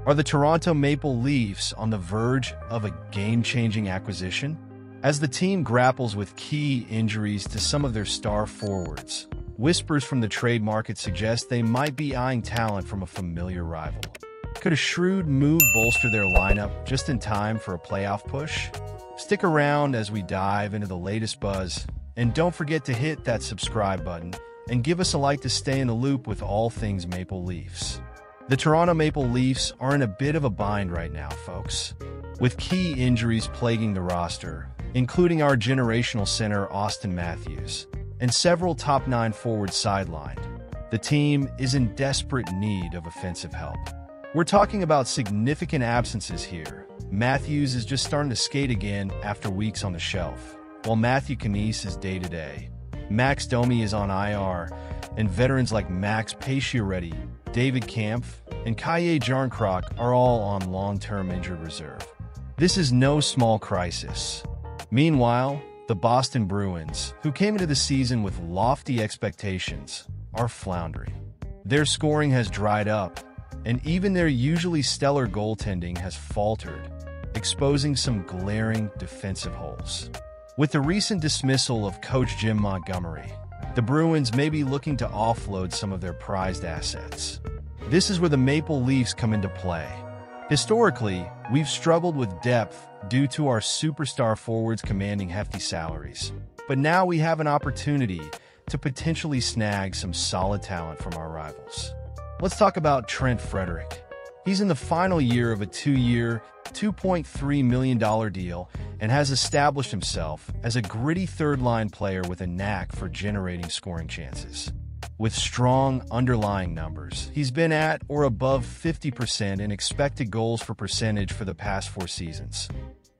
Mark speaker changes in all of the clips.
Speaker 1: Are the Toronto Maple Leafs on the verge of a game-changing acquisition? As the team grapples with key injuries to some of their star forwards, whispers from the trade market suggest they might be eyeing talent from a familiar rival. Could a shrewd move bolster their lineup just in time for a playoff push? Stick around as we dive into the latest buzz, and don't forget to hit that subscribe button and give us a like to stay in the loop with all things Maple Leafs. The Toronto Maple Leafs are in a bit of a bind right now, folks. With key injuries plaguing the roster, including our generational center Austin Matthews, and several top-9 forwards sidelined, the team is in desperate need of offensive help. We're talking about significant absences here. Matthews is just starting to skate again after weeks on the shelf, while Matthew Knies is day-to-day. Max Domi is on IR, and veterans like Max Pacioretty, David Kampf, and Kaye Jarnkrok are all on long-term injured reserve. This is no small crisis. Meanwhile, the Boston Bruins, who came into the season with lofty expectations, are floundering. Their scoring has dried up, and even their usually stellar goaltending has faltered, exposing some glaring defensive holes. With the recent dismissal of coach Jim Montgomery, the Bruins may be looking to offload some of their prized assets. This is where the Maple Leafs come into play. Historically, we've struggled with depth due to our superstar forwards commanding hefty salaries. But now we have an opportunity to potentially snag some solid talent from our rivals. Let's talk about Trent Frederic. He's in the final year of a 2-year, $2.3 million deal and has established himself as a gritty third-line player with a knack for generating scoring chances. With strong underlying numbers, he's been at or above 50% in expected goals for percentage for the past 4 seasons.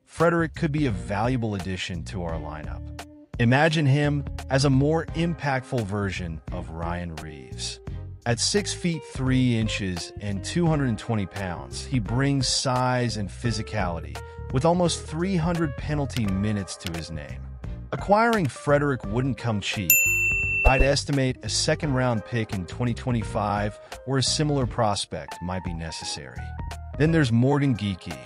Speaker 1: Frederic could be a valuable addition to our lineup. Imagine him as a more impactful version of Ryan Reeves. At 6 feet 3 inches and 220 pounds, he brings size and physicality, with almost 300 penalty minutes to his name. Acquiring Frederic wouldn't come cheap. I'd estimate a second-round pick in 2025 or a similar prospect might be necessary. Then there's Morgan Geekie.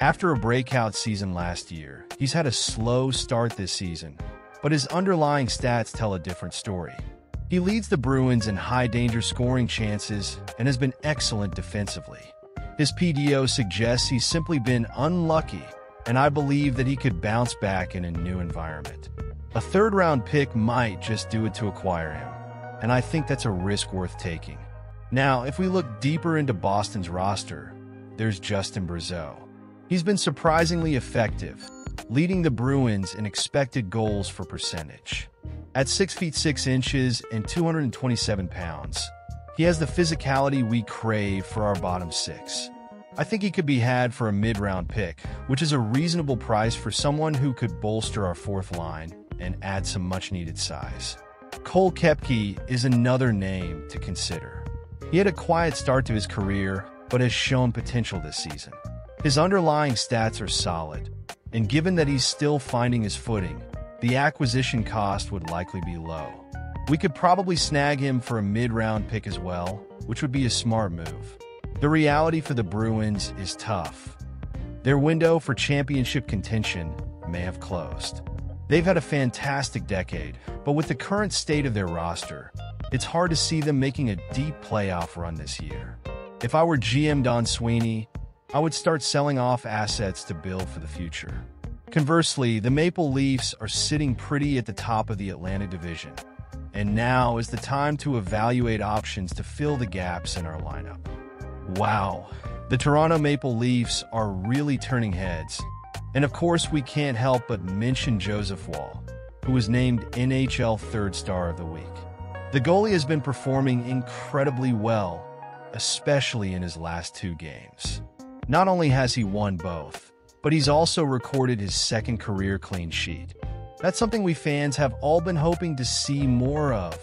Speaker 1: After a breakout season last year, he's had a slow start this season, but his underlying stats tell a different story. He leads the Bruins in high-danger scoring chances and has been excellent defensively. His PDO suggests he's simply been unlucky, and I believe that he could bounce back in a new environment. A third-round pick might just do it to acquire him, and I think that's a risk worth taking. Now, if we look deeper into Boston's roster, there's Justin Brazeau. He's been surprisingly effective, leading the Bruins in expected goals for percentage. At 6 feet 6 inches and 227 pounds, he has the physicality we crave for our bottom 6. I think he could be had for a mid-round pick, which is a reasonable price for someone who could bolster our fourth line and add some much-needed size. Cole Koepke is another name to consider. He had a quiet start to his career, but has shown potential this season. His underlying stats are solid, and given that he's still finding his footing, the acquisition cost would likely be low. We could probably snag him for a mid-round pick as well, which would be a smart move. The reality for the Bruins is tough. Their window for championship contention may have closed. They've had a fantastic decade, but with the current state of their roster, it's hard to see them making a deep playoff run this year. If I were GM Don Sweeney, I would start selling off assets to build for the future. Conversely, the Maple Leafs are sitting pretty at the top of the Atlantic Division, and now is the time to evaluate options to fill the gaps in our lineup. Wow, the Toronto Maple Leafs are really turning heads, and of course we can't help but mention Joseph Woll, who was named NHL Third Star of the Week. The goalie has been performing incredibly well, especially in his last 2 games. Not only has he won both, but he's also recorded his second career clean sheet. That's something we fans have all been hoping to see more of.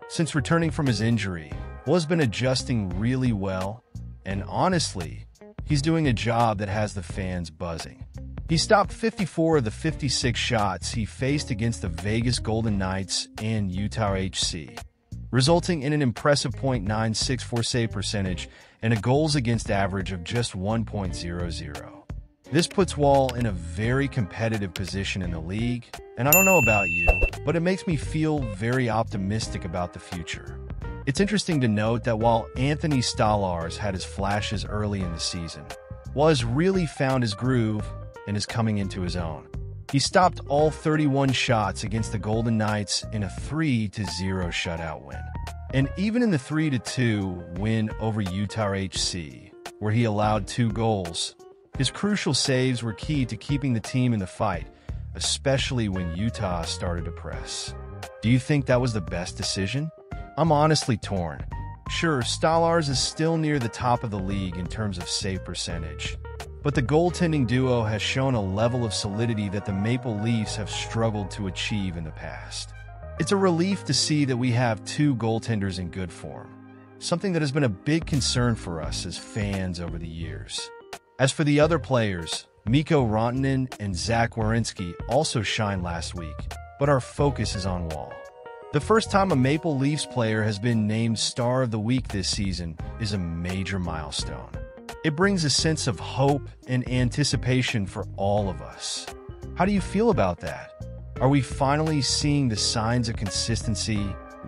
Speaker 1: Since returning from his injury, Woll has been adjusting really well, and honestly, he's doing a job that has the fans buzzing. He stopped 54 of the 56 shots he faced against the Vegas Golden Knights and Utah HC, resulting in an impressive .964 save percentage and a goals against average of just 1.00. This puts Wall in a very competitive position in the league, and I don't know about you, but it makes me feel very optimistic about the future. It's interesting to note that while Anthony Stolarz had his flashes early in the season, Wall has really found his groove and is coming into his own. He stopped all 31 shots against the Golden Knights in a 3-0 shutout win. And even in the 3-2 win over Utah HC, where he allowed 2 goals, his crucial saves were key to keeping the team in the fight, especially when Utah started to press. Do you think that was the best decision? I'm honestly torn. Sure, Stolarz is still near the top of the league in terms of save percentage, but the goaltending duo has shown a level of solidity that the Maple Leafs have struggled to achieve in the past. It's a relief to see that we have 2 goaltenders in good form, something that has been a big concern for us as fans over the years. As for the other players, Mikko Rantanen and Zach Werenski also shined last week, but our focus is on Wall. The first time a Maple Leafs player has been named Star of the Week this season is a major milestone. It brings a sense of hope and anticipation for all of us. How do you feel about that? Are we finally seeing the signs of consistency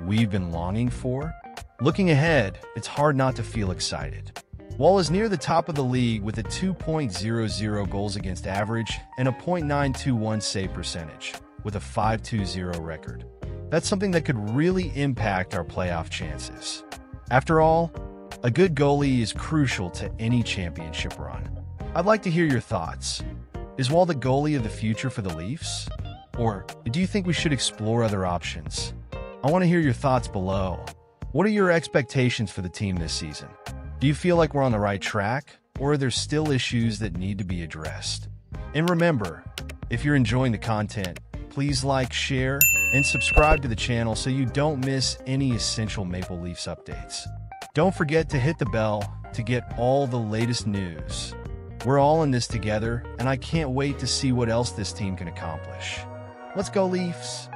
Speaker 1: we've been longing for? Looking ahead, it's hard not to feel excited. Wall is near the top of the league with a 2.00 goals against average and a .921 save percentage, with a 5.20 record. That's something that could really impact our playoff chances. After all, a good goalie is crucial to any championship run. I'd like to hear your thoughts. Is Wall the goalie of the future for the Leafs? Or do you think we should explore other options? I want to hear your thoughts below. What are your expectations for the team this season? Do you feel like we're on the right track, or are there still issues that need to be addressed? And remember, if you're enjoying the content, please like, share, and subscribe to the channel so you don't miss any essential Maple Leafs updates. Don't forget to hit the bell to get all the latest news. We're all in this together, and I can't wait to see what else this team can accomplish. Let's go, Leafs!